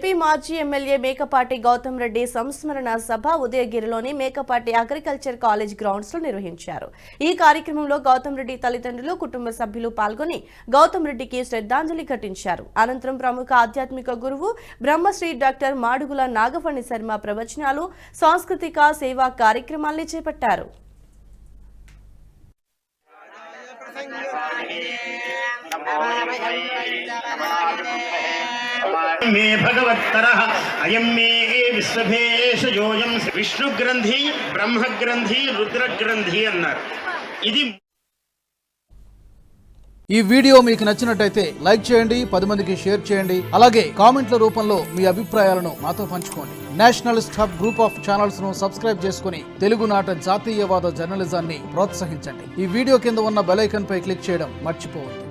AP మాజీ MLA Mekapati Gautam Reddy సంస్మరణ సభ ఉదయగిరిలోని Mekapati agriculture college grounds లో నిర్వహించారు. ఈ కార్యక్రమంలో గౌతమ్ రెడ్డి తల్లిదండ్రులు, కుటుంబ సభ్యులు పాల్గొని గౌతమ్ రెడ్డికి శ్రద్ధాంజలి ఘటించారు. అనంతరం ప్రముఖ ఆధ్యాత్మిక గురువు బ్రహ్మశ్రీ డాక్టర్ మాడుగుల నాగఫణి శర్మ ప్రవచనాలు, సాంస్కృతిక సేవా కార్యక్రమాల్ని చేపట్టారు. मे भगवत्तरः अयं मे विश्वभेषजोऽयं विष्णुग्रंथि ब्रह्मग्रंथि रुद्रग्रंथि अन्नारु ఇది ఈ వీడియో మీకు నచ్చినట్టయితే లైక్ చేయండి, 10 మందికి షేర్ చేయండి. అలాగే కామెంట్ల రూపంలో మీ అభిప్రాయాలను మాతో పంచుకోండి. Nationalist hub group of channels ను సబ్స్క్రైబ్ చేసుకుని తెలుగునాట జాతీయవాద జర్నలిజాన్ని ప్రోత్సహించండి. ఈ వీడియో కింద ఉన్న బెల్ ఐకాన్ పై క్లిక్ చేయడం మర్చిపోవద్దు.